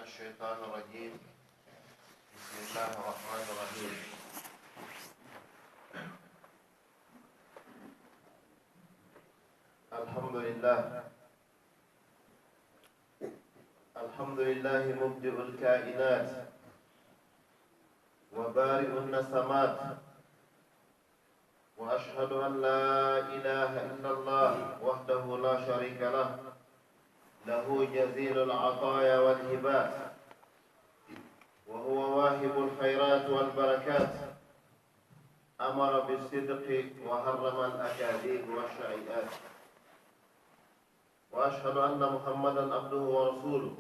الشيطان الرجيم. بسم الله الرحمن الرحيم. الحمد لله مبدئ الكائنات وبارئ النسمات، وأشهد أن لا إله إلا الله وحده لا شريك له، له جزيل العطايا والهبات، وهو واهب الخيرات والبركات، أمر بالصدق وحرم الأكاذيب والشائعات، وأشهد أن محمدًا عبده ورسوله،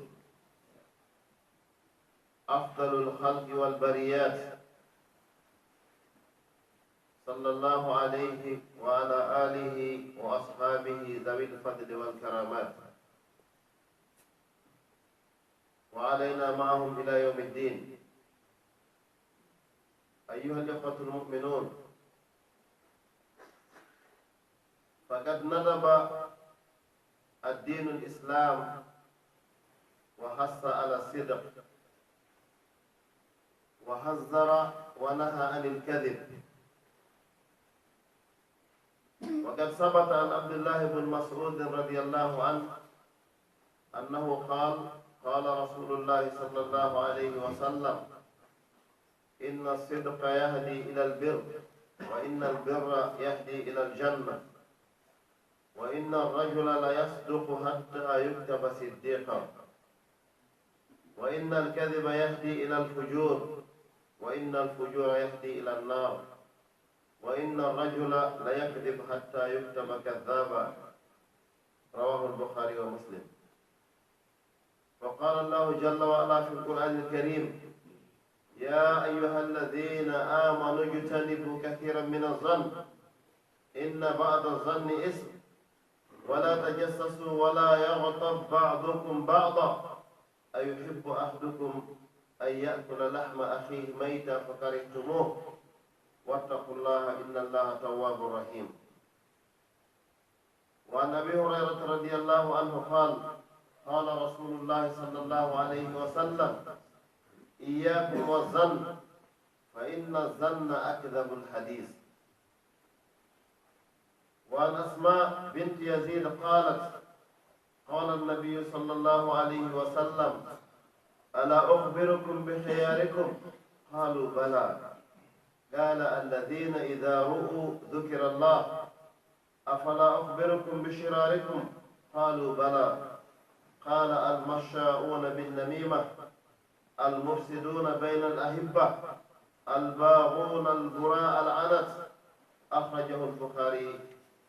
أفضل الخلق والبريات، صلى الله عليه وعلى آله وأصحابه ذوي الفضل والكرامات، وعلينا معهم إلى يوم الدين. أيها الإخوة المؤمنون، فقد ندب الدين الإسلام وحث على الصدق، وحذر ونهى عن الكذب. وقد ثبت عن عبد الله بن مسعود رضي الله عنه أنه قال رسول الله صلى الله عليه وسلم: إن الصدق يهدي إلى البر، وإن البر يهدي إلى الجنة، وإن الرجل ليصدق حتى يكتب صديقا، وإن الكذب يهدي إلى الفجور، وإن الفجور يهدي إلى النار، وإن الرجل ليكذب حتى يكتب كذابا. رواه البخاري ومسلم. وقال الله جل وعلا في القرآن الكريم: يا أيها الذين آمنوا اجتنبوا كثيرا من الظن إن بعض الظن إثم، ولا تجسسوا ولا يغتب بعضكم بعضا، أيحب أحدكم أن يأكل لحم أخيه ميتا فكرهتموه، واتقوا الله إن الله تواب رحيم. وعن أبي هريرة رضي الله عنه قال رسول الله صلى الله عليه وسلم: إياكم والظن، فإن الظن أكذب الحديث. وعن أسماء بنت يزيد قالت: قال النبي صلى الله عليه وسلم: ألا أخبركم بخياركم؟ قالوا: بلى. قال: الذين إذا رؤوا ذكر الله. أفلا أخبركم بشراركم؟ قالوا: بلى. قال: المشاؤون بالنميمة، المفسدون بين الأحبة، الباغون البراء العنت. أخرجه البخاري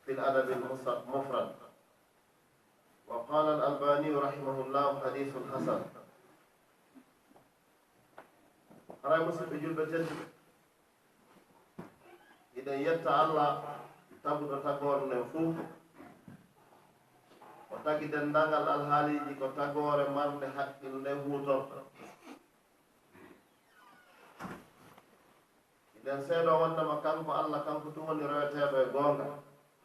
في الأدب المفرد. وقال الألباني رحمه الله: حديث حسن. أرى مسلم جلبة إذا يتعالى تبدو تقول نفوه وتجد النغل الحالي كتقول مرد حق النهوض. إذا سيدو وانما كانكو الله كانكو توني رويته بغونغ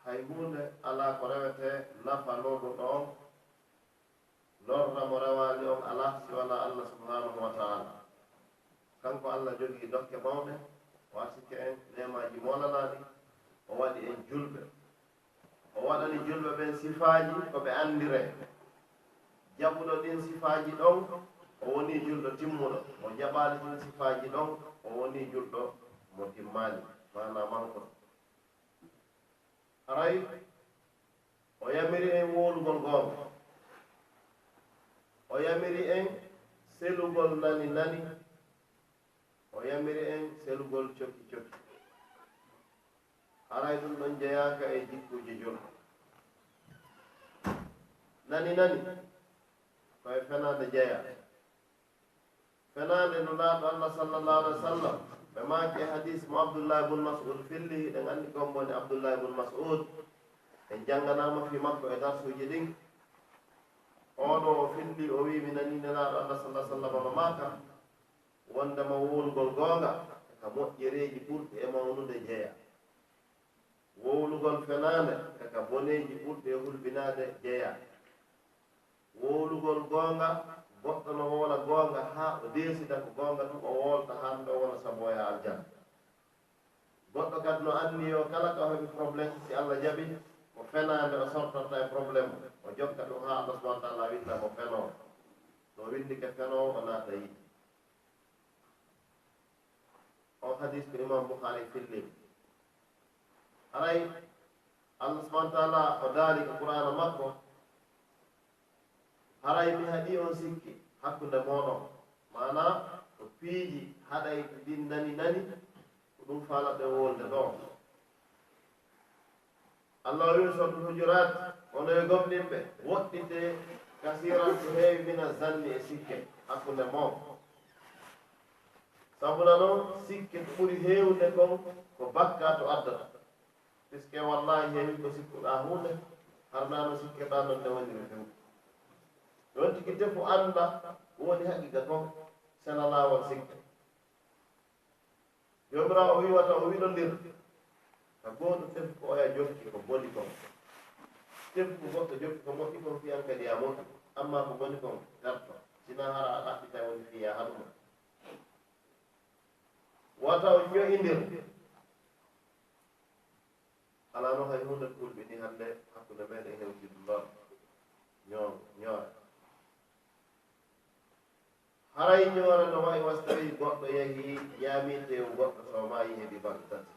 هيهود على كرويته نفع لورو دون لورنا مروا اليوم الله سوالا الله سبحانه وتعالى. kanko Allah jogi dokke mawde wasike en nemaji molanadi o waɗi en julɓe, o waɗani julɓe ɓen sifaji ko ɓe andire. jaɓuɗo ɗin sifaji ɗon o woni julɗo timmuɗo, o jaɓali ɗin sifaji ɗon o woni julɗo mo timmani, mana manko. aray o yamiri en wowlugol gonga, o yamiri en selugol nani, o yamiri en selugol cokki. haray ɗum ɗon jeyaka e jikkuji julɗo. nani koye fenaade jeeya. fenaade no laaɗo Allah sallallahu alaihi wa sallam ɓe maaki e hadis mo Abdullah ibn Mas'ud filli. ɗen anndi kon woni Abdullah ibn Mas'ud. en jannganama fi makko e darsuji ɗin. oɗo o filli o wi: mi nani nelaaɗo Allah sallallahu alaihi wa sallam no maaka wondema wowlugol goonga ka moƴƴereeji ɓurɗi e mawnude jeeya. wowlugol fenaande kaka boneeji ɓurɗi e hulbinaade jeeya. wowlugol goonga goɗɗo no wona goonga haa o deesita ko goonga ɗum o wolta hande o wona sabu o yaha aljanna. goɗɗo kadi no anndi yo kala ka heɓi probléme si Allah jaɓi mo fenaande o sortorta e probléme o jokka ɗum haa Allah subahana taala winda mo fenoo so windi ke fenoo o naata yiɗi. o hadis ko imam Bukhari fillim haray Allah subahana taala o daali ko qur'ana makko haray mi haɗi on sikki hakkunde mooɗon mana ko piiji haɗaydi ɗin nani ko ɗum faalaɗe wolde ɗo. Allah wi sotu hujurat ono e gomɗinɓe woɗɗite kasiran ko heewi mina zanni e sikke hakkunde moom sabuna noon sikke ko ɓuri heewde kon ko bakkaatu addata puisque wallahi heewi ko sikkuɗa hunde harnano sikkeɗa non nde woniri few yon tigi tefu annda woni haqiqa kon sena laawol sikke. jomirawo o wiwata o wiɗondir ka gooto tefu ko oya jokki ko boni kon tefu ko goɗɗo jokki ko moƴƴi kon fiyan kadi ya moƴƴi amma ko boni kon garto sina hara a ɗaɓɓita woni fiya haɗuma wota o ño'indir ala no hay hunde kulɓi ni hannde hakkude meɗen hewtidu lor ñoore haray ñoore no wayi wastawi goɗɗo yahi yaami tew goɗɗo so ma yi heɓi baɗɗo tati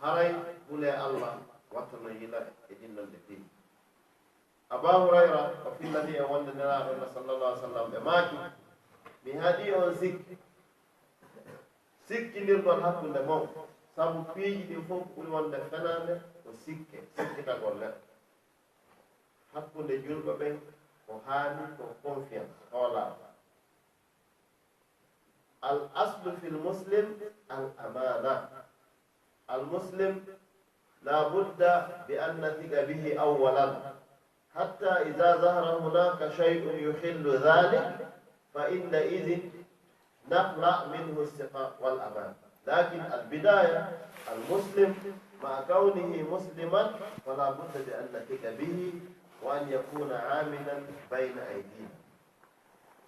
haray hule Allah watta no yila e ɗinnonde fii. Aba Hurayra o fillani e wonde neraɗo Allah sallallahu alih w sallam ɓe maaki mi haɗi on sikkindirgol hakkunde mon sabu piiji ɗi fof ɓuri wonde fenaande ko sikkitagol neɗɗo hakkunde julɓe ɓen ko haani ko confiance hoolaare. al aslu fi lmuslim al amana. al muslim la budda bi an nathiqa bihi awalan hatta ida zahara hunaka shay'un yuhillu dhalik fa inna idin نقلع منه الثقة والأمان. لكن البداية المسلم مع كونه مسلما فلا بد بأن نثق به وأن يكون عاملا بين أيدينا.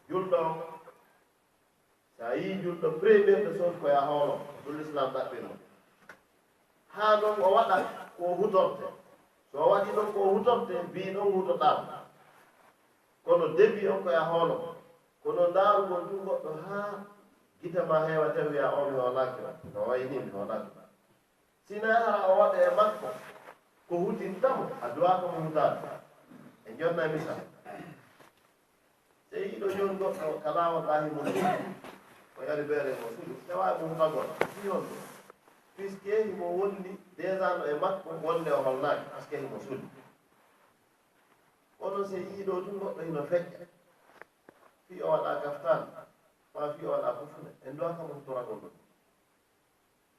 juldo sa yi juldo premier de chose ko ya holo do l'islam daɓɓirmo ha ɗon o waɗa ko hutorte so waɗi ɗon ko hutorte mbi ɗon hutoɗama kono debi on ko ya holo kono ndaarugol ɗum goɗɗo haa gita ma heewa tawi wiya o mi hoolakira no wayni mi hoolakira sina hara o waɗa e makko ko hutintamo a duwaka mo hutaade e jonna misal sey yiɗo joni goɗɗo kala wallahi mo o yari beere mo suɗi tawa mo hutagol fiyon ɗo puisque himo wonni déjà no e makko wonde o hollaaki par ce que himo suɗi onon sey yiɗo tun goɗɗo hino feƴƴa fi o waɗa gaftan ma fi o waɗa fofne en duwa kamo hutoragol ɗon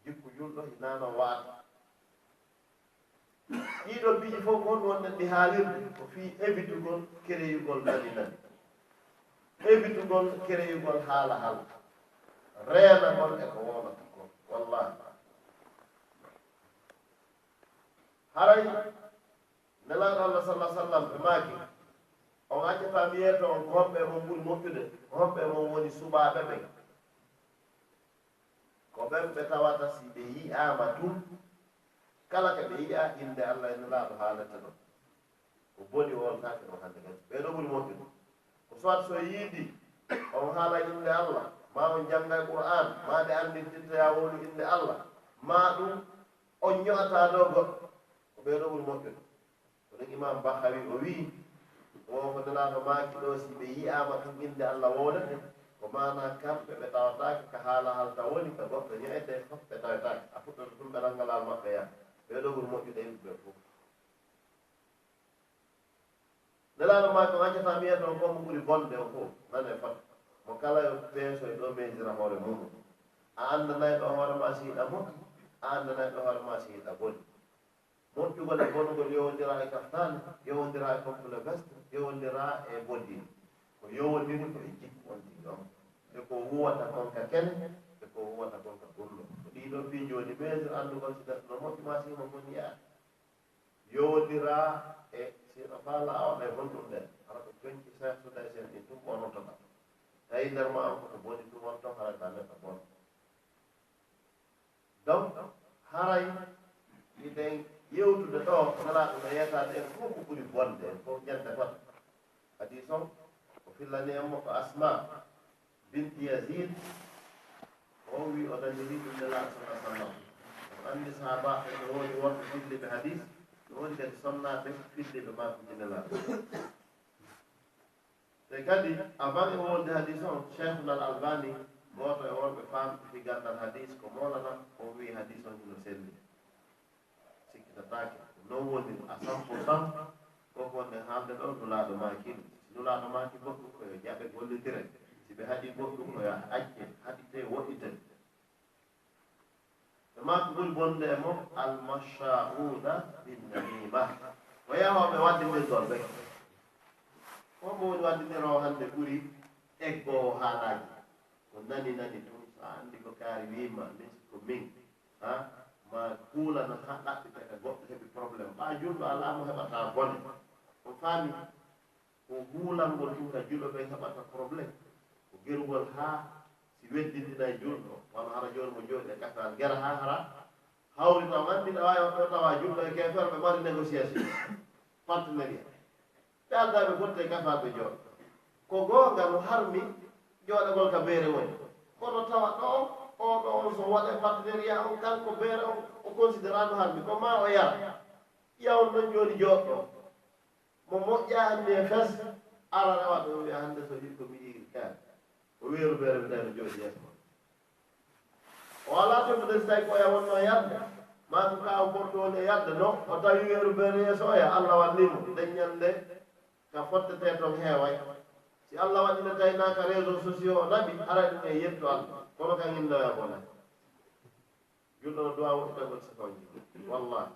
jikku julɗo hinano waata ɗiɗo piiji fof gon wonnen ɗi haalirde ko fi évitugol kereyugol nani évitugol kereyugol haala reenagol e ko wonata ko wallahi haray nelaɗo Allah sallah sallam ɓe maaki on accata mi yeeto on ko homɓe mon ɓuri moƴƴude homɓe mon woni suɓaaɓe ɓen ko ɓen ɓe tawata si ɓe yi'ama tun kala ka ɓe yi'a inde Allah ene laaɗo haalete ɗon ko boni woltake ɗon hannde kadi ɓeɗo ɓuri moƴƴude ko soit so yiidi on haala inde Allah ma on jannga e Qur'an ma ɓe anndintinta ya wolu inde Allah ma ɗum on ño'ata ɗo goɗɗo ko ɓeɗo ɓuri moƴƴude ko ɗum imam Bakhawi o wii o ko nelaɗo maaki ɗo si ɓe yi'ama tun inde Allah wodete ko mana kamɓe ɓe tawatake ka haala halta woni ka goɗɗo ño'ete fof ɓe tawetake a fuɗɗoto ɗum ɓe nanngalal maɓɓe ya ɓeɗo ɓuri moƴƴude yimɓeɓe fof nelaɗo maaki o accata mbiyeto on ko mo ɓuri bonde o fof nane fat mo kala yo peeso e ɗo mesira hoore muɗum a andanayi ɗo hoore ma si yiɗa moƴƴi a andanayi ɗo hoore ma si yiɗa boni moƴƴugol e bonugol yowodira e kaftane yowodira e complet veste yowodira e boddini ko yowodiri ko e jikku on tigi on e ko huwata konka kene e ko huwata konka ɓurlo ko ɗiɗo fi joni mesure andugol si neɗɗo no moƴƴi ma simo foti yaade yowodira e sino faala a waɗa e bonɗum ɗen ara tawi nder ma on koto boni ɗum wonto harata neɗɗo bon donc haray miɗen yewtude ɗo ngalaa ɗum no yeyataade en fof ko ɓuri bonde en fof ñande fat hadis on ko fillani en mo ko asma binti yazid o wi o dañiri ɗum nelaaɗo sala sallam on anndi sahabaɓe no woni wonɓe filliɓe hadis no woni kadi sonnaaɓe filliɓe makuji nelaaɗo te kadi avant e wonde hadis on cheikhuna al albani gooto e wonɓe famɓe fi gandal hadis ko molana o wi hadis on hino selli sikkitataake non woni à 100% koko wonde haalde ɗo nulaaɗo maakiɗo si nulaaɗo maaki goɗɗum koyo jaɓe gollitire si ɓe haɗi goɗɗum koyo acce haɗite woɗɗite ɓe maako ɓuri bonde e mo almashauda binnamima o yahoɓe waddinirgol ɓe hombo woni waddiniroo hannde ɓuri eggoo haalaaji ko nani tun so a anndi ko kaari wiima min ko min ha ma kuulana ha ɗaɓɓite ka goɗɗo heɓi probléme ɓa julɗo alaamo heɓata bone on faami ko huulangol tun ka julɗo ɓen heɓata probléme ko gerugol haa si weddindina e julɗo wano hara jooni mo jooɗi e kafal gera ha hara hawri taw anndi ɗa waawi ɗo tawa julɗo e kefere ɓe mari négociation partenariat ɓe aldaɓe fotte kafalɓe jooɗo ko goonga no harmi jooɗagol ka beere woni kono tawa ɗo oɗo on so waɗe partenariat on kanko beere on o considérano harmi ko ma o yara ƴewn ɗon jooni jooɗɗo mo moƴƴa hannde e fes ara rewa ɗo wiya hannde so wi ko mi yiri kaari o weeru beere mi tawi no jooɗi yeeso o ala toɓude so tawi ko oya wonno yadde ma ko kaw borto woni e yadde no o tawi weeru beere yeeso oya allah wallimo daññande ka fottete toon heeway si allah waɗino taynaka réseau sociaux o naɓi ara ɗum e yetto allah kono kan innoya bona julɗo no duwa woɗɗitagol sifoji wallahi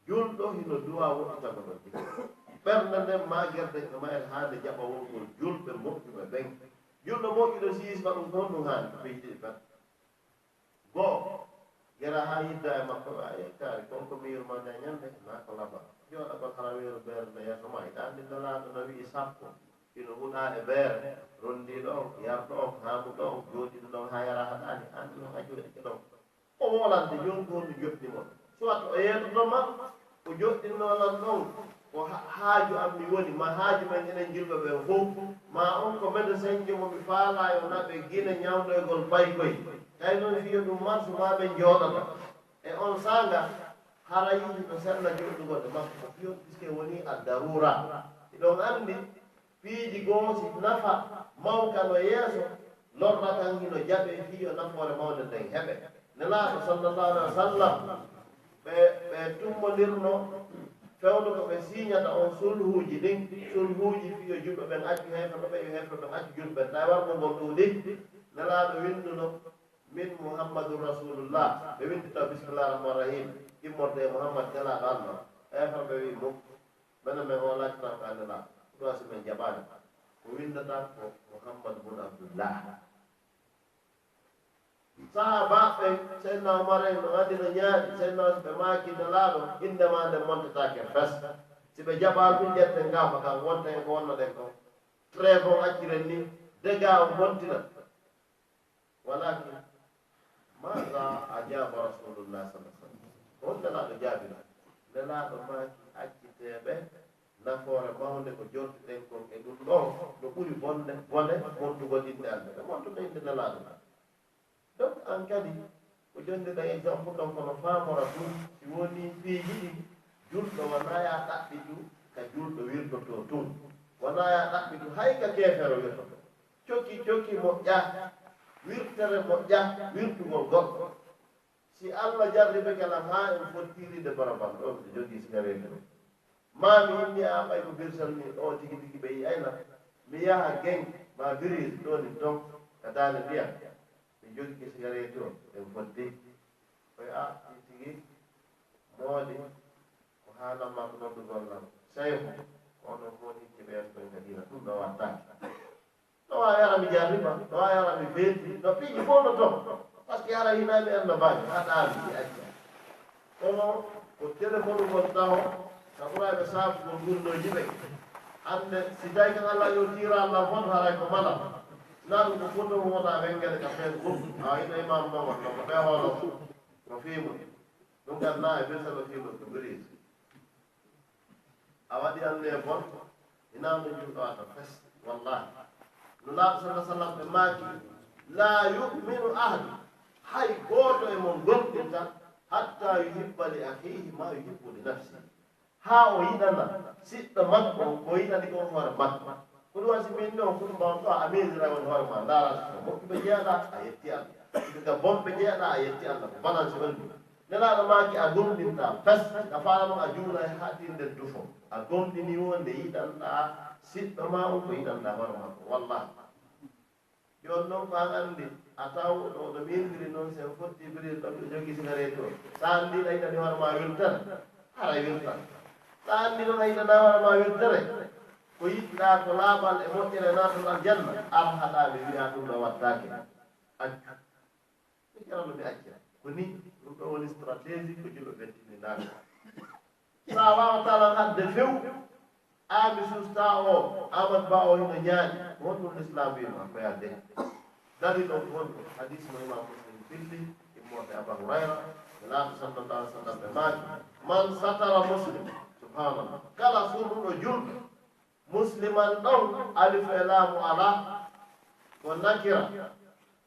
julɗo hino duwa woɗɗitagol o jikko ɓernde nden ma guerde e ma en haande jaɓa wongol julɓe moƴƴuɓe ɓen julɗo moƴƴuɗo siisma ɗum toon ɗum haani ko peji ɗiɗi pat goo gera ha yidda e makko a yettaari konko miyurmande e ñande ma ko laba jooɗagol hara weeru beerde yeeso ma iɗa anndi nalaaɗo no wii sappo ino huɗa e beere rondiɗo on yarɗo on haamuɗo on jooɗiɗo ɗon ha yara haɗaani anndi ɗon ha jooɗike ɗon o wolante joni gonɗu joɗɗimo soit o yeetotoma o joɗɗinnolan ɗon ko haaju am mi woni ma haaju men enen julɓe ɓen fof ma on ko médecin jo momi faalayo naɓe guine ñawdoygol baykoy tawi noon fiyo ɗum marsu ma ɓe jooɗoto e on sanga hara yiɗi no senna joɗɗugol e makko ko fiyon puisque woni a darura iɗon anndi piiji goosi nafa mawka no yeeso lorra kan hino jaɓe fiyo nafoore mawde nden heɓe nelaaɗo sallallahu alih wa sallam ɓe tummodirno fewno ko ɓe siñata on sulhuuji ɗin sulhuuji fiyo julɓe ɓen accu heefeto ɓe yo heefeto ɓen accu julɓe ɓen tawi wargo ngol ɗum ɗi nelaaɗo winduno min muhammadun rasulullah ɓe windita bisimillahi rahmani rahim immorde e mouhammad nelaaɗo allah heefeto ɓe wi mum ɓene men o laccatan ka nelaaɗo ɗo si men jaɓaani ko windata ko muhammad bun abdullah sahabaɓe seydna omar en no addino ñaaɗi seydna ɓe maaki nelaaɗo indema nde montetake fes si ɓe jaɓaa ɗum ƴette ngaafa kan wonta en ko wonno ɗen ko tréfon acciren ni dega o montina walakin maga a jaaba rasulullah sallah sallam on nelaaɗo jaabina nelaaɗo maaki acciteeɓe nafoore mawnde ko jortuɗen kon e ɗum ɗo no ɓuri bonde bone montugol inde alde ɓe montuɗo inde nelaaɗo ma donc an kadi ko jondiɗa exemple ɗon kono faamora tun si woni piiji ɗi julɗo wona ya ɗaɓɓitu ka julɗo wirdoto tun wona ya ɗaɓɓitu hay ka keefero wirtoto cokki moƴƴa wirtere moƴƴa wirtugol goɗɗo si allah jarriɓe kala ha en fottiride baraban ɗon ɓe jogii cigarette ɗo mami inni a ɓay ko birsal ni o tigi tigi ɓe yi ayna mi yaha geng ma birise ɗoni ton ka daane ndiyam ɓe jogi ke cigarette o en fodde koye a ɗi tigi moodi ko haalanma ko noddugollam sayho ono moodi keɓees koye kadina ɗum ɗo wattaki ɗo wawi ara mi jarriba ɗo wawi ara mi feeti no piiji fof no ton par ce que ara hinami en no mbaji ha ɗaami ɗi acca kono ko téléphone ngol taho ka ɓuraɓe saabugol gurnoji ɓe hande si tawi kan Allah yo tira Allah foto haray ko mala nan ko foto wona wengede ka Facebook a ina imam mo ko be holo ko fiimu ɗum kan na e besalo fiimu ko brise a waɗi ande bon ina mo julɗo ata fes wallahi no laaɓo sallah sallam ɓe maaki la yuminu ahadu hay gooto e mon gonɗinta hatta yuhibba li ahihi ma yuhibbu li nafsi ha o yiɗana siɗɗo makko ko yiɗani ko hoore makko ko ɗum wasi min ɗo ko ɗum mawɗo a mesira woni hoore ma ndaara moƴƴuɓe jeeyaɗa a yetti allah ka bonɓe jeeyaɗa a yetti allah ko balance wonɗi nelaɗo maaki a gomɗinta fes a faano a juula e haɗinde dufo a gomɗini wonde yiɗanɗa siɗɗo ma on ko yiɗanɗa hoore makko wallahi joni noon ko an anndi a taw ɗo ɗo mindiri noon sen fotti biril ɗo ɓe jogii sigareti o sa anndi ɗa yiɗani hoore ma wiltere hara wiltan sa anndi noon a yiɗana hoore ma wiltere ko yiɗɗa ko laaɓal e moƴƴere naatol aljanna an haɗaɓe wiya ɗum ɗo wattake accu mi jarano mi accira ko ni ɗum ɗo woni stratégie ko julɓe ɓettini naata sa wawatalan hadde few ami susta o amadou ba o hino ñaaƴi wonɗum l'islam wima ko yadde dalil on wonɗo hadis mo imam muslim filli immode aba hurayra ɓe laaɓi sallallah alih sallam ɓe maaki man satara muslim subhanallah kala surruɗo julɗo musliman ɗon alif e laamu ala ko nakira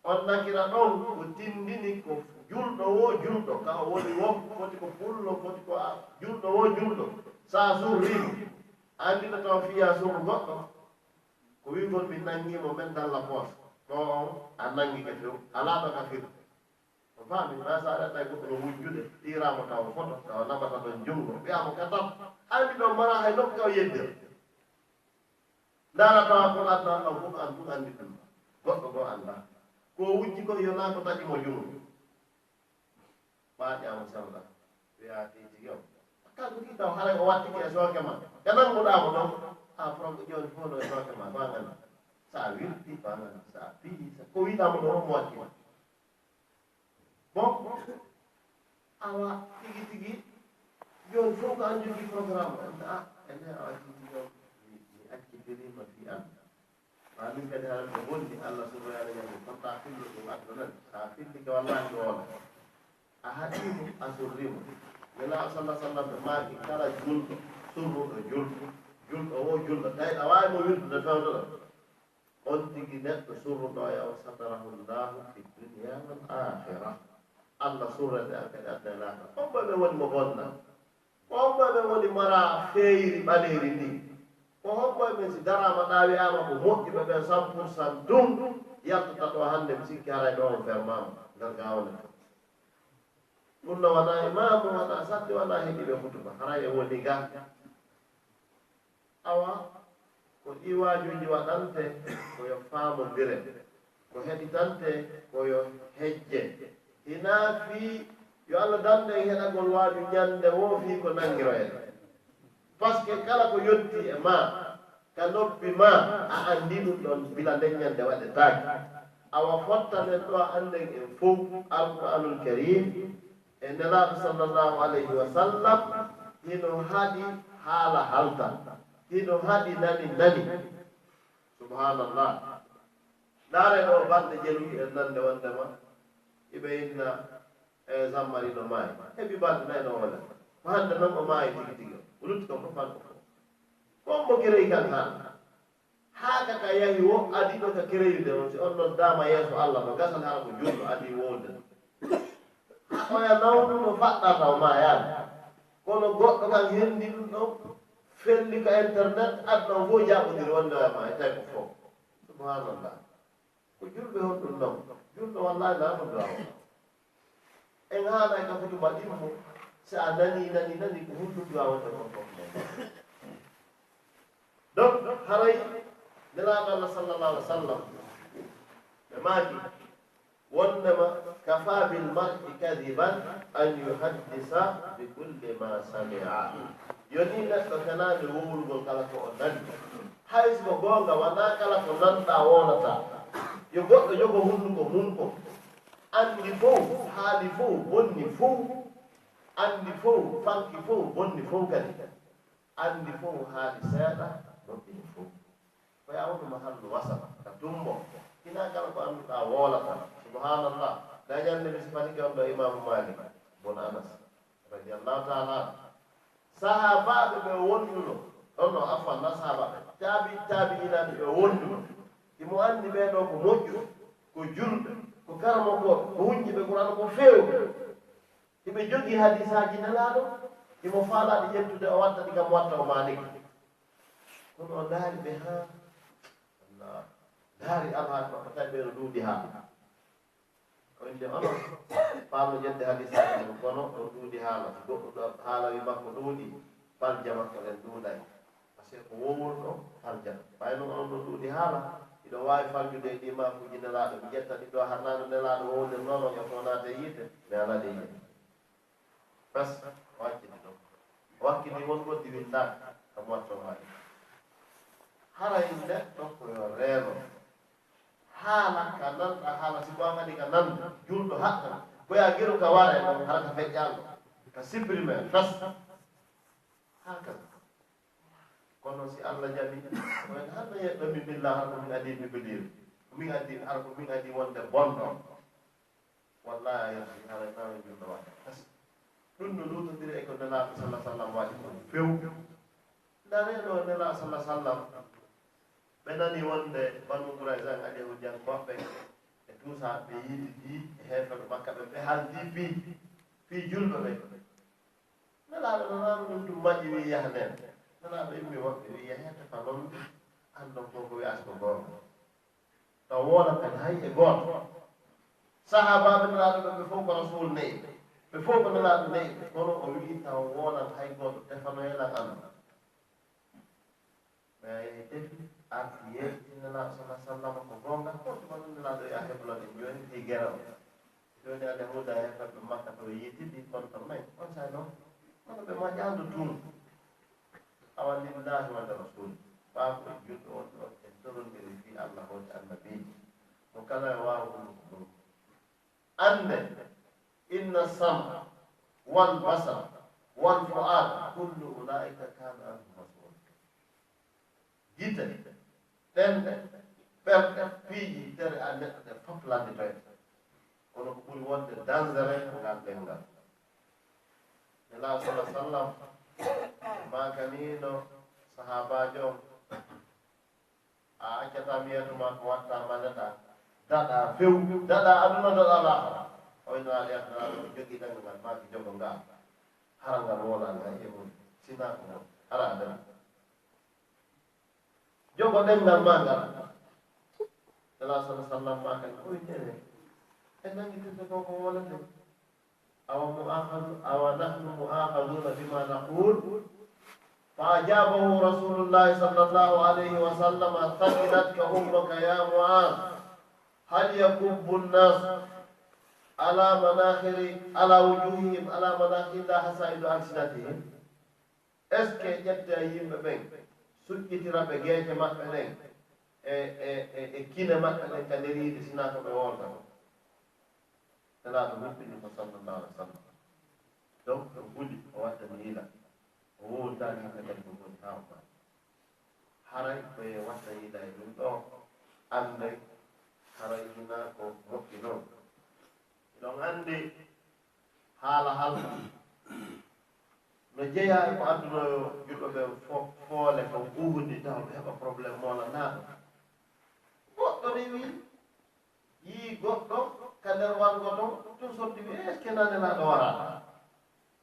on nakira ɗon ko tindini ko julɗo wo julɗo ka o woni woppu foti ko pullo foti ko julɗo wo julɗo sa surrimo andina taw fiya suuru goɗɗo ko wigol mi nangimo men dalla poos ko on a nangi ke few alaɗo ka fir o faami ma sa aɗaɗa goɗɗo no wujjude ɗiramo taw foto taw naɓata ɗon jungo wiyamo ka tap andi ɗon mara hay nokku kaw yeddir ndara tawa kon adna ɗon fof an tun andi ɗum goɗɗo go anda ko wujji ko yona ko taƴimo jungo ɓaƴamo sawɗa wiya tiji yow kaɗo ɗi taw haray o wattike e sooke ma e nanguɗamo ɗon ha progo joni fof ɗo e sooke ma ba gandi sa wirti ba gandi sa piiji ko wiɗamo ɗo omo wattima bon awa tigi tigi joni fof ko an jogui programme anda a ene awa tigi ɗon mi accidirima fi an ma min kadi haran ko bonni allah subhanahu wa ta'ala potta fillu ɗum addo nan sa fillike wallahi wona a haɗimo a surrimo nela sallah sallam ɓe maaki kala julɗo surruɗo julɗo julɗo wo julɗo tawi a wawi mo wildude fewdoɗo on tigi neɗɗo surruɗo ya o satarahu llahu fi dunia wal akhira allah surrede an kadi adda laaka on ɓe woni mo bonna ko homɓoɓe woni mara feeyri ɓaleeri ndi ko homɓoɓe si darama ɗawiyama ko moƴƴuɓe ɓen 100% dum yaltata ɗo hannde mi sikki haray ɗo on fermama ngal gawne ɗum no wona imamu wona satti wona heeɗiɓe hutuba haray e woni ga awa ko iwajuji waɗante koyo faamodire ko heɗitante koyo hejje hina fi yo allah dande en heɗagol waaju ñande wo fi ko nangiroyen par ce que kala ko yotti e ma ka noppi ma a andi ɗum ɗon bila ndeññande waɗetaake awa fottanen ɗo anden en fof alqouranul karim e nelaaɗo sallllahu alayhi wa sallam hino haɗi haala halta hino haɗi nani nani subhanallah ndaare ɗo balɗe jeluɗi en nande wondema iɓe inna e zammarino maayi heɓi balɗe nayi no wona ko hannde noon o maayi tigi tigi o lutti kam fof fanko fof kon mo kereyi kan haan haa kaka yahi wo adiɗo ka kereyude on si on ɗon daama yeeso allah no gasal hala ko julɗo adi wowde oya nawɗu no faɗɗa taw ma yaade kono goɗɗo kan henndi ɗum ɗon felli ko internet adɗon fof jaɓodiri wondema e tawi ko fof subhanallah ko julɓe hon ɗum ɗon julɗo wallahi naako duwawo en haanay ka foti mbaɗimmo si a nani ko hunɗum duwa wonde kon fof donc haray nelaaɗo allah sallallahu alih wa sallam ɓe maaki wondema kafa bilmar'i kadiban an yuhaddisa bi kulli ma samia yoni neɗɗo fenaade wowlugol kala ko o nani hayso goonga wona kala ko nanɗa wonata yo goɗɗo jogo hunnuko mum ko anndi fof haali fof bonni fof anndi fof fanki fof bonni fof kadi anndi fof haali seeɗa noppi imam Malik bon Anas radiyallahu ta'ala sahabaɓe ɓe wonduno ɗon no afan na sahabaɓe taabi inaɓe ɓe wonduno imo anndi ɓeeɗo ko moƴƴu ko julɓe ko karamokoɓe ko hunƴiɓe qur'ana ko feewi hiɓe jogii hadisaji nelaaɗo imo faalaɗe ƴettude o watta ɗi kam watta o maliki kono o daari ɓe haa daari alhaali makko tawi ɓeeno ɗuuɗi haa o inde onon paamno ƴedde hadisaji mum kono on ɗuuɗi haala so goɗɗo ɗo haala wi makko ɗuuɗi balja makko ɗen ɗuuɗay par ce que ko wowol ɗo aljana ɓayno on ɗo ɗuuɗi haala iɗo waawi faljude e ɗi makuji nelaaɗo mi ƴetta ɗi ɗo harnaano nelaaɗo wowde noon o ƴetto naate yiite mi alaɗe yiite pes wakkiti ɗo wakkiti won goɗɗi windaaka kam watto waawi haray neɗɗo koyo reeno haala ka nanɗa haala si ɓon kadi ka nanda julɗo haɗɗa koya giru ka wara e ɗon hara ka feƴƴalɗo ka supprime fes haa kadi kono si Allah jaɓi koyen hanno yeɗɗo mi billah har ko min adi widodir min adi har ko min adi wonde bonɗo wallahi a yetti hara nawe julɗo waɗa ɗum no lutodiri e ko nelaaɗo sallah sallam waɗi ko few ndareɗo nelaaɗo sallah sallam ɓe nani wonde banu Qurayza adi hujjan koɓɓe e tuusa ɓe yiidi ɗi e heeferɓe makka ɓe haaldi fii julɓe ɓe nelaaɗo no naano ɗum tum maƴƴi wi yaha nden nelaaɗo immi woɓɓe wi yahete fa noon andon ko ko wiyata ko goonga taw woola kadi hay e gooto sahabaɓe nelaaɗo ɓe fof ko rasul neyi ɓe fof ko nelaaɗo neyi kono o wii taw woolan hay gooto tefano helan anda ɓe defi arti yeeɗi nelaaɗo sallah sallam ko goonga kotuman nelaaɗo ya heblode jooni fi gere o jooni ade huuda heferɓe makka to yiitiɗi kono to nayi on say noon kono ɓe moƴƴaandu tuum awalillahi walla rasul baako e julɓe wonɓe on e torondiri fi Allah hooti annabiiji mo kala e waawa ɗum ko ɗum annde inna sama wal basar wal fu'ad kullu ulaika kana anhu mas'ul gite ɗenɗe ɓerɗe piiji tere a neɗɗo ɗe fof landitoyte kono ko ɓuri wonde dangereux ko ngal ɗenngal nelaa sallah sallam makanino sahabajo a accata miyetuma ko watta malata daɗa few daɗa aduna daɗa lahara oynoaɗe yatanaɗo jogui ɗengal ngal maki jogo ngal hara ngal wolani hay e mum sina ko mon hara adan jogo ɗengal ma ngal ela sala sallam makani oytene e nanguitirde ko ko wolete أو نحن مؤاخذون بما نقول فأجابه رسول الله صلى الله عليه وسلم ثقلتك أمك يا معاذ هل يكب الناس على وجوههم على مناخر لا حسائد ألسنتهم اسكي جتا يم بين سكتي رب جيت مكنين كينا مكنين كنريد سناك بوردا nelaaɗo humpini ko sallallahu alih w sallam donc ko ɓuli o waddani hila o wowdani hande kadi ko woni haa ma haray koye watta hila e ɗum ɗo annday haray hina ko moƴƴi noon iɗon anndi haala halka no jeeya e ko addunoyo julɓe ɓe foole ko ɓuundi taw ɓe heɓa probléme moolanaaɗo goɗɗo rewi yii goɗɗo ka nder wango ton ɗum sotti wi est ce que nanelaaɗo wara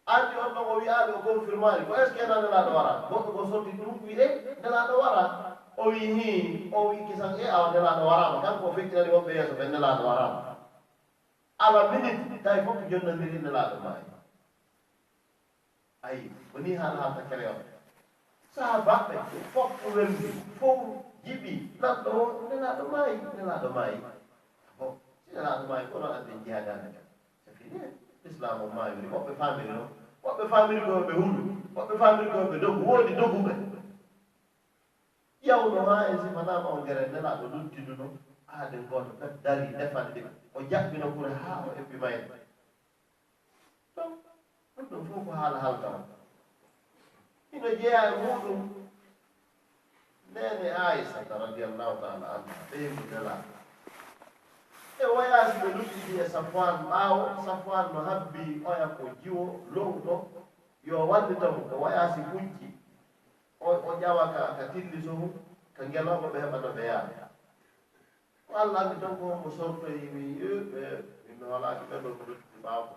andi on ɗon o wiyaani o confirmani ko est ce que nanelaaɗo wara goɗɗo ko sotti ɗum wi e nelaaɗo wara o wi hi o wi kisan e awa nelaaɗo warama kanko o fettinani wonɓe yeeso ɓe nelaaɗo warama ala minute tawi fof jonnodiri nelaaɗo maayi ayi woni haala haalta kere on sahabaɓe fof weldi fof jiɓi nanɗo o nelaaɗo maayi bon nelaaɗo maayi kono ande jihaadani kan c'est fini l'islam o maayiri woɓɓe famiri noon woɓɓe famiri koɓe huɗu woɓɓe famiri koɓe dogu woodi doguɓe yawno ha e sifanama o ngere nelaaɗo luttiduno aade gooto ɓe dari defande o jaɓɓino ɓure haa o ebbi mayde donc ɗum fof ko haala haldama ino jeeya e muɗum nene aissata radiallahu taala anha ɓeydi nelaaɗo e wayaasi ɓe luɗɗiɗi e safwan ɓaawo safwan no habbi oya ko jiwo lowɗo yo wallitamo ko wayaasi huñci o ƴawa ka tilli sohu ka ngelooɓe ɓe heɓa no ɓe yaha ko allah anndi tan ko mo sortoyi wi ɓe min hoolaaki ɓe ɗo ɓe lutti ɓaako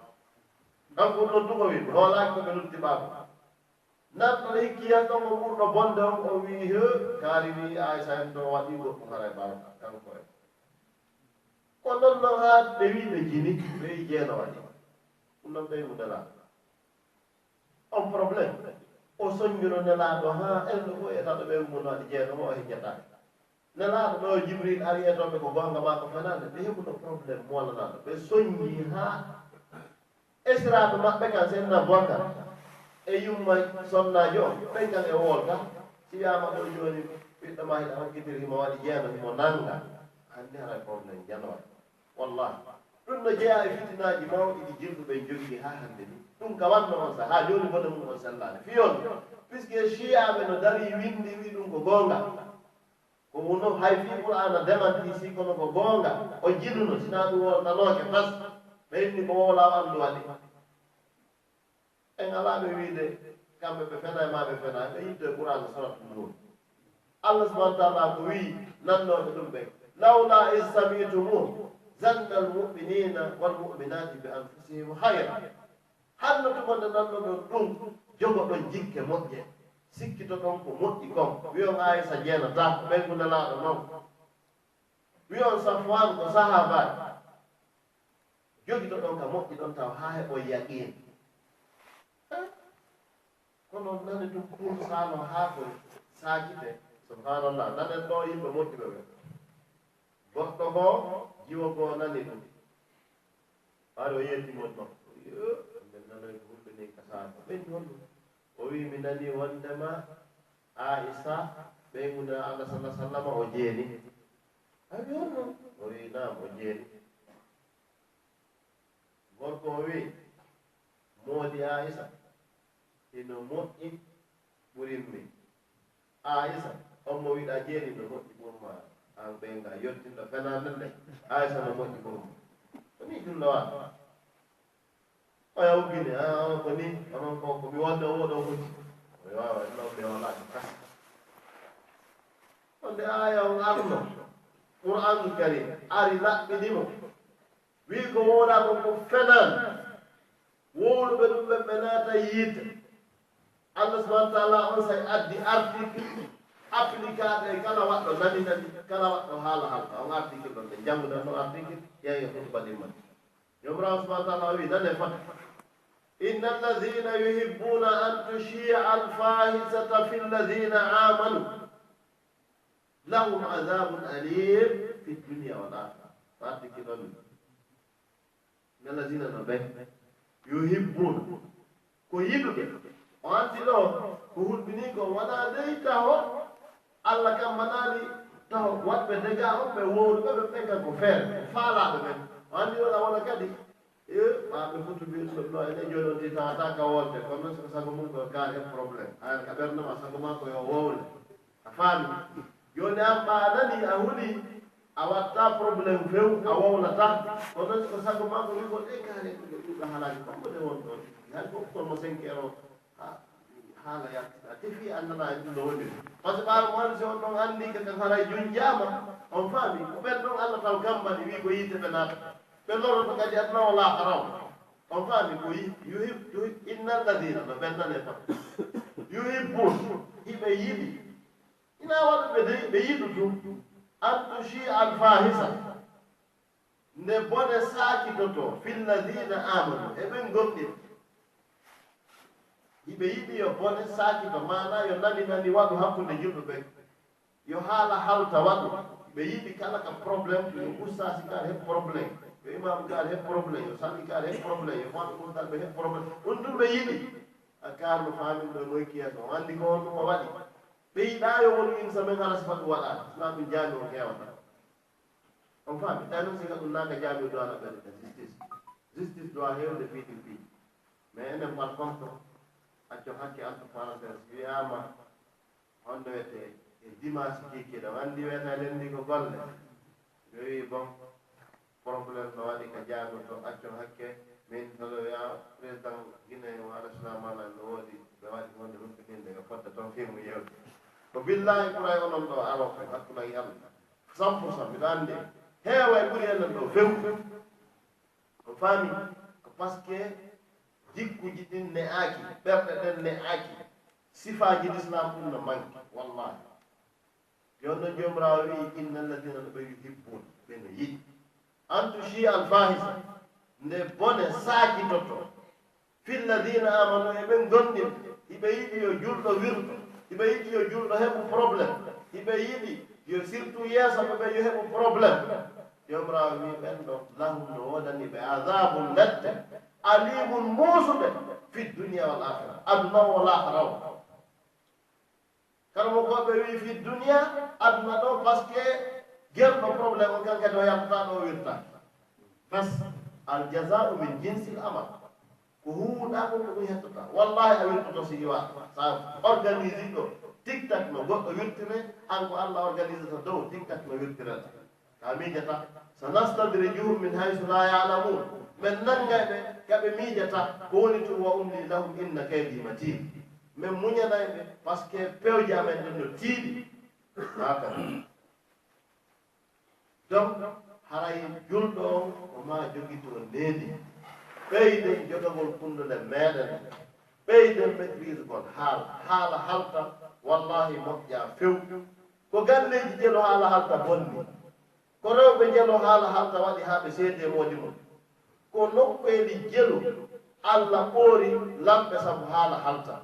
donc ɗum ɗon tuko wi mi hoolaaki ko ɓe lutti ɓaako nanɗo hikkiyan ɗon mo ɓurɗo bonde on o wi he kaari wi aysa en ɗo waɗi goɗɗum hara e ɓaako kanko e ko non noon haa ɓe wi ɓe jini ɓe wi jeeno waɗi ɗum noon ɓey mu nelaaɗo on probléme o soññino nelaaɗo haa elɗo fof etaɗo ɓe mun waɗi jeeno mo o hejjataake nelaaɗo ɗo jibril ari e toon ɓe ko goonga maa ko fenaande ɓe heɓuno probléme moolanaɗo ɓe soññi haa esiraaɓe maɓɓe kan senna bonkar e yumma sonnaajo on ɓen kan e woolta si wiyama ɗo jooni ɓiɗɗo ma hiɗa hokkitiri himo waɗi jeeno himo nannga hannde hara probléme janowaɗe wallahi ɗum no jeeya e fitinaaji mawɗi ɗi jilɗuɓe jogii haa hannde ni ɗum ka wanno on sa haa jooni bone mum on sellaade fiyon puisque chiyaɓe no dari windi wi ɗum ko goonga ko wono hay fii qur'ana demanti si kono ko goonga o jiluno sinaa ɗum woltanooke tas ɓenni ko wowlaa anndu waɗi en alaa ɓe wiide kamɓe ɓe fena e maa ɓe fena ɓe yidde qur'ana sorat ɗum ɗum allah subahana taala ko wii nannooɓe ɗum ɓe lawla is sami'tumuh zanna almu'minina walmu'minati bi anfusihim hayra hanno tumonde nannoɗon ɗum jogo ɗon jikke moƴƴe sikkito ɗon ko moƴƴi kon wiyon aysa jeenata ɓen ko nelaaɗo noon wiyon safwan ko sahabaji jogito ɗon ka moƴƴi ɗon taw haa heɓo yaqin kono nani ɗum kuuɗo saano haa ko saakite subhanallah nanen ɗo yimɓe moƴƴuɓe ɓe goɗɗo ko jiwo ko nani ɗum haɗo o yettimon ɗon nden nanoy ko hulɓe ni ka saako ɓen honɗum o wi mi nani wondema aisa ɓeygude allah sallah sallam o jeeni haɓi honno o wi nam o jeeni gorko o wi moodi aisa ino moƴƴi ɓurinmi aisa on mo wiɗa jeeni no moƴƴi ɓurma an ɓenga yettinɗo fenaande nde aisa no moƴƴi ɓurma ko ni ɗum nowa oya uggini on ko ni onon ko mi wonde o woɗo hucci o wawa nawɓe walaaki kasi onde aya on arno qur'anu karim ari laɓɓinimo wi ko woɗa kon ko fenan wowluɓe ɗum ɓe ɓe naata yiite allah subahana taala on say addi article applicaɓe e kala waɗɗo nani nani kala waɗɗo haala halka on article ɗon ɓe janngudan no article yeeye hutuba ɗimman jomirawo subahana taala wi nane fat inna alladina yuhibbuna an tushia alfahisata fi alladina amanu lahum adabun alim fi dunia wal akhira article ɗon inna alladina no ɓe yuhibbuna ko yiɗuɓe o anti ɗo ko hulɓini ko wona dey taho allah kam manani taho waɗɓe dega on ɓe wowluɓe ɓe ɓen kan ko feere ko faalaɓe ɓen o andi ɗoɗa wona kadi maɓe fotu mbiɗum ɗo ene joni on ti tawata ka wolde kono noon siko sago mum ko kaari hen probléme ayan ka ɓerdema sago ma ko yo wowle a faami joni an ɓa nani a huuli a watta probléme few a wowlata kono noon siko sago ma ko wi ko ɗe kaari ɗuɗɗo haalaji kombode won ɗon hay fof konmo 5 euro haala yaltita defi annana e ɗum no woniri par ce que ɓaaro mo si on ɗon anndi kaka haray joni jaama on faami ko ɓen ɗon allah taw gammani wi ko yiite ɓe naata ɓe loroto kadi aduna o laakaraw on faami ko yuhib inna alladina no ɓen nane tan yuhibbun hiɓe yiɗi ina waɗuɓe de ɓe yiɗu tum an tushi alfahisa nde bone saakitoto fi lladina amanu e ɓen gomɗin yiɓe yiɗi yo bone saakito mana yo nani nani waɗu hakkude julɗo ɓe yo haala halta waɗu ɓe yiɗi kala ka probléme yo ustasi kaar he probléme yo imam kaar he probléme yo salli kaar he probléme yo faɗo ɓurtalɓe he probléme ɗum ɗum ɓe yiɗi a kaar no famin ɗo noy kiyata o anndi ko on ɗum o waɗi ɓe yiɗa yo wonu insa men halas fa ɗum waɗani sina ɗum jaami o hewata on faami tawi noon sika ɗum naaka jaami o dowana ɓerɗe justice doit hewde fiiɗi piiji mais enen par contre acco hakke entre parenthèse wiyama honno wiyete e dimanche kikiɗo andi wiyata lendi ko golle yo wi bon probléme no waɗi ka jaago to accon hakke min toloya président guinée o alaslamana no woodi ɓe waɗi wonde rumpitinde ɓe fodde toon fimu yewde ko billahi ɓuray onon ɗo alo ko hakkude e yalla 100% mbiɗo anndi heewa e ɓuri enen ɗo few ko faami ko par ce que jikkuji ɗin ne aaki ɓerɗe ɗen ne aaki sifaji l'islam ɗum no manque wallahi jonno jomirawo wi inna alladina no ɓe yuhibbuna ɓe no yiɗi an tushi alfahisa nde bone saakitoto filladina amanu eɓe gonɗin hiɓe yiɗi yo julɗo wirto hiɓe yiɗi yo julɗo heɓu probléme hiɓe yiɗi yo surtout yeeso ɓe ɓe yo heɓu probléme jomirawo wi ɓen ɗo lahum no wodani ɓe adabum ledde alimum muusuɓe fi dunia wal akhira aduna o wal akhira o kala mo koɓe wi fi dunia aduna ɗo par ce que gerɗo probléme o kankadi o yaltata ɗo wirtaki bas aljazau min jinsil amal ko huuɗa ɗum ko ɗum hettota wallahi a wirtoto si yiwa sa organise ɗo tic tac no goɗɗo wirtire an ko allah organise ta dow tic tac no wirtireta ka miijata so nastadrijuhum min haysu la yalamun min nangayɓe kaɓe miijata ko woni tum wa umli lahum inna kaydi matin min muñanayɓe par ce que pewje amen ɗen no tiiɗi haka donc haray julɗo on ko ma jogito needi ɓeyden jogagol kundude meɗen ɓeyden maîtrise gol haala halta wallahi moƴƴa few ko galleji jelo haala halta bonni ko rewɓe jelo haala halta waɗi haa ɓe seede moodi mum ko nokkeeli jelu allah ɓoori lamɓe sabu haala halta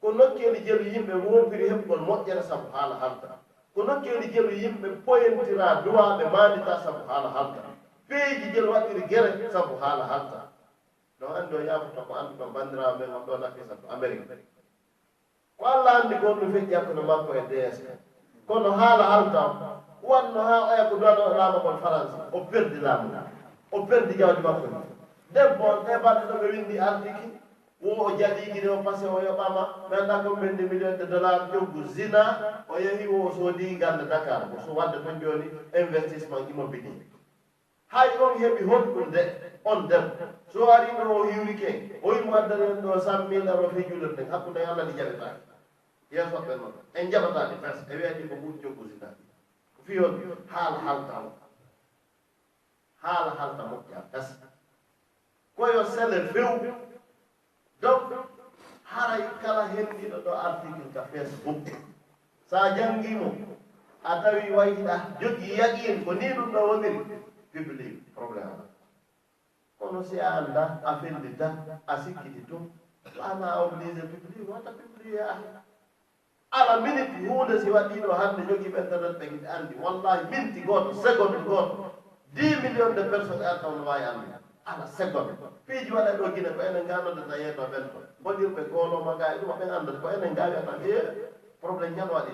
ko nokkeeli jelu yimɓe wompiri heɓgol moƴƴere sabu haala halta ko nokkeeli jelu yimɓe poyentira duwaɓe maandita sabu haala halta peeji jelu waɗiri gere sabu haala halta ɗon anndi o yaafata ko anndu ɗon banndiraaɓe men on ɗo nakkisa to amérique ko allah anndi gonɗum feƴƴi hakkude makko e ds kono haala halta wanno haa oya ko duwaɗo laamagol france o perdi laamu o perdi jawdi makko ni debbo on e balɗe ɗo ɓe winndi artiki wo o jaɗiigide o passé o yoɓama mi annda ko ɓendi $million joggu zina o yehi o soodi galle dakar ko so wadde toon jooni investissement immobilier hay on heɓi honɗum de on debbo so ari ɗo o hiwri ke o yimo addaren ɗo 100 000 € fe julirde hakkude allah ɗi jaɓetaake yeesoɓɓe noon en jaɓataɗi fes e wiyaɗi ko ɓuuri joggu zina ko fiyon haala halta moƴƴa fes koyo sele few donc haray kala hendiɗo ɗo article ka facebook sa jangimo a tawi wayiɗa jogii yaqin ko ni ɗum ɗo woniri public probléme kono si a anda a fellita a sikkiti tum ana obligé public wata publié ala minute hunde si waɗiɗo hande jogii ɓe internet ɓe giɗi andi wallahi minti goto seconde goto 10 millions de personnes ar taw no wawi andi ala seconde piiji waɗa ɗo guine ko enen ganodata yeeto ɓen to mboɗirɓe goloma ga e ɗum ɓen andata ko enen gawi atan e probléme ñan waɗi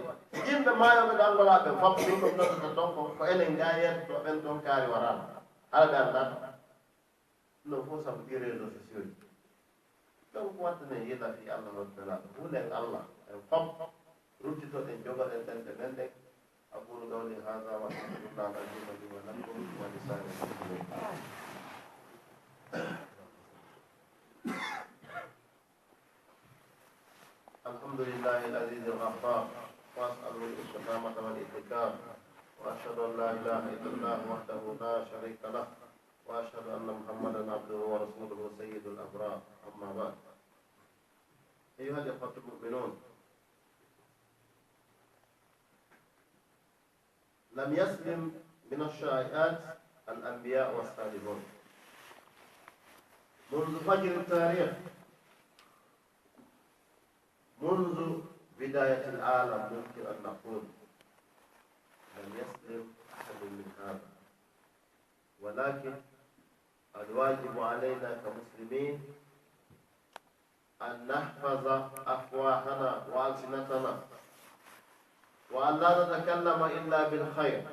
yimɓe mayoɓe ɗo angolaɓe fop ɗum ɗum notata donc ko enen ga yeetoto ɓen toon kaari warama ala ɓe andata non fof sabu ɗi réseau sociaux ji donc wattane yiɗa fi allah noddelaɗo huulen allah en fop ruttitoɗen jogoɗen ɗenɗe men ɗen aqulu qawli hada wa astaghfirullah al-azim li wa lakum wa lisa'il muslimin الحمد لله العزيز الغفار واسأله الاستقامة والاتكال وأشهد أن لا إله إلا الله وحده لا شريك له وأشهد أن محمدا عبده ورسوله سيد الأبرار أما بعد أيها الإخوة المؤمنون لم يسلم من الشائعات الأنبياء والصالحون منذ فجر التاريخ منذ بداية العالم ممكن أن نقول لم يسلم أحد من هذا ولكن الواجب علينا كمسلمين أن نحفظ أفواهنا وألسنتنا وأن لا نتكلم إلا بالخير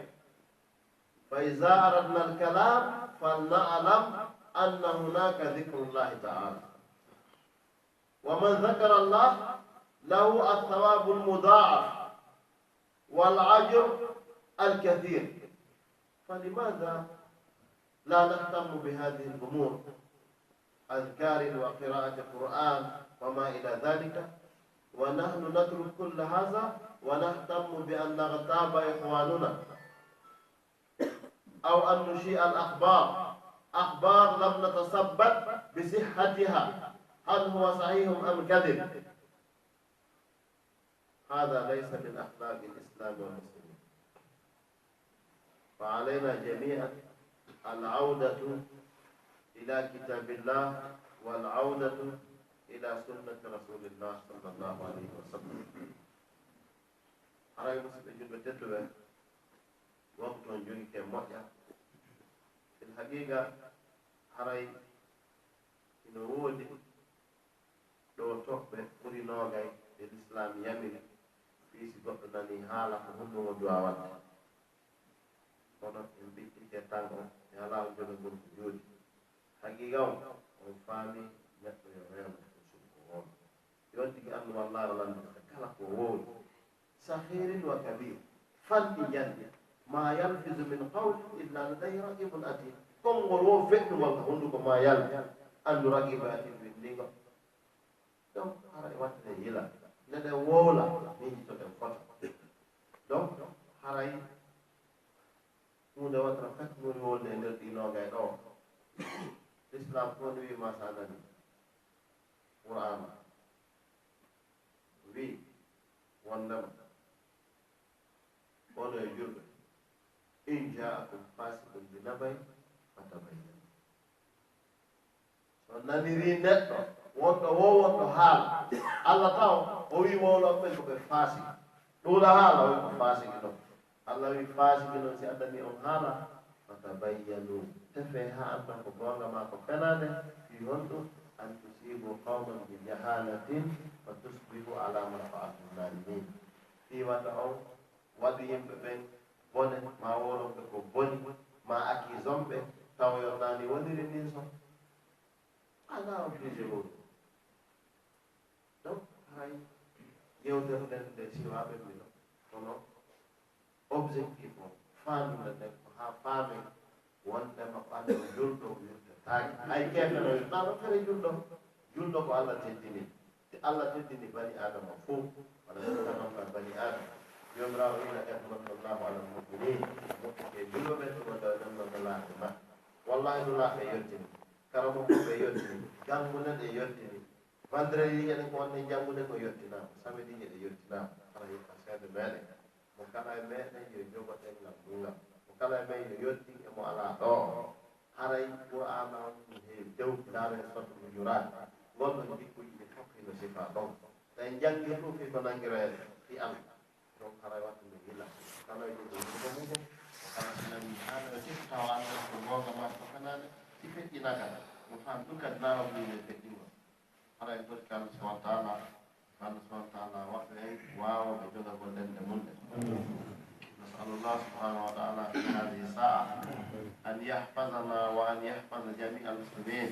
فإذا أردنا الكلام فلنعلم أن هناك ذكر الله تعالى ومن ذكر الله له الثواب المضاعف والأجر الكثير فلماذا لا نهتم بهذه الأمور أذكار وقراءة القرآن وما إلى ذلك، ونحن نترك كل هذا ونهتم بأن نغتاب إخواننا أو أن نشيء الأخبار، أخبار لم نتثبت بصحتها هل هو صحيح أم كذب. هذا ليس من أخلاق الإسلام والمسلمين. فعلينا جميعا العودة إلى كتاب الله والعودة إلى سنة رسول الله صلى الله عليه وسلم. أنا مسلم جدا وقت جوني كموجة في الحقيقة هاي إنوودي دو توقف قولي نوغاي الإسلام يمين في سبب ناني حالا كهم ودعوات kono en ɓiɗɗike tan o e alaa jogo gon ko jooɗi haqiqa on faami neɗɗo yo reeno ko sunko woono yon tigi anndu wallaara lande kala ko woowi sahirin wa kabir fanɗi jande ma yalfisu min qawlin illa ladayhi raqibun atid konngol wo feɗɗugol ko hunnduko ma yalfi anndu raqibu atid winndingo donc hara e wattane yila neɗen wowla miji to ɗen fota donc haray hunde watara kati woni wolde e nder ɗinogay ɗo l'islam ko ne wima sa nani qur'ana wi wondema ono e julɓe in ja'akum fasiqun bi nabay fatabayyan so naniri neɗɗo wonɗo wo wonɗo haala allah taw o wi wowlon ɓen ko ɓe faasi ɗuula haala o wi ko faasiki ɗon Allah wi faasiki noon si addani on haala fatabayyanu tefe ha andan ko gonga ma ko fenaade fi honɗum an tusibu qawman bi jahalatin fa tusbihu ala ma fa'altum nadimin fi wata on waɗi yimɓe ɓen bone ma wolonɓe ko boni ma accusomɓe taw yo nani woniri nin son ala on fije woni donc hay yewtere nden nde siwaɓe mino kono objectif o faandude nden ko haa faame wondema ɓanndo julɗo wirtetaake hay keefeno wirtaano fere julɗo ko Allah teddini te Allah teddini bani adama fof wala tanonka bani adama jomirawo ina ehmanallahu ala lmuminin moƴƴike julɓe ɓen ɗuma daw nannono laaɓe ma wallahi no laaɓe yottini karamo koɓe yottini janngude ɗe yottini vendredi eɗen ko wonne janngude ko yottinaama samedi ɗe yottinaama ala yetta seede meeɗen mo kala e meɗen yo jogoɗen ngam ɗungam mo kala e men yo yotti emo alaa ɗo haray qur'ana on ɗum heewi tew ndaare soto mo juraani gonɗon jikkuji ɗi fof hino sifa ɗon ɗen janngi fof fi ko nangireede fi Allah donc haray wattu nde hila kala e jogo ɗugo mugo kala sinani haala e sif tawa annden ko gonga ma ko fenaade si feƴƴinaka mo faam ɗum kadi naawam ɗum e feƴƴingo haray en toti kallah subahana taala Allah subhanahu wa ta'ala وحده واو بجودة بلدن منه نسأل الله سبحانه وتعالى في هذه الساعة أن يحفظنا وأن يحفظ جميع المسلمين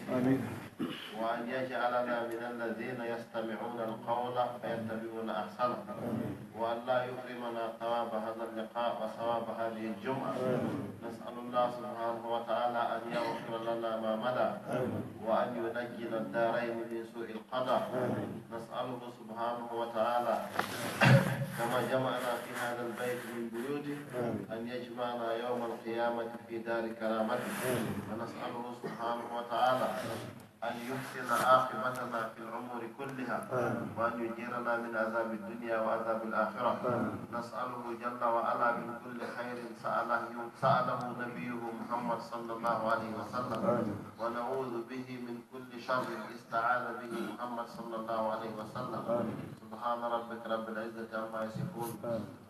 وأن يجعلنا من الذين يستمعون القول فيتبعون أحسنه وأن لا يحرمنا ثواب هذا اللقاء وثواب هذه الجمعة نسأل الله سبحانه وتعالى أن يغفر لنا ما مدى وأن ينجينا الدارين من سوء القدر نسأله سبحانه وتعالى كما جمعنا في هذا البيت من بيوته أن يجمعنا يوم القيامة في دار كرامته ونسأله سبحانه وتعالى أن يحسن عاقبتنا في الأمور كلها وأن يجيرنا من عذاب الدنيا وعذاب الآخرة نسأله جل وعلا من كل خير سأله نبيه محمد صلى الله عليه وسلم ونعوذ به من كل شر استعاذ به محمد صلى الله عليه وسلم سبحان ربك رب العزة عما يصفون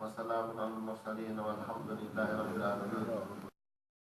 وسلام على المرسلين والحمد لله رب العالمين.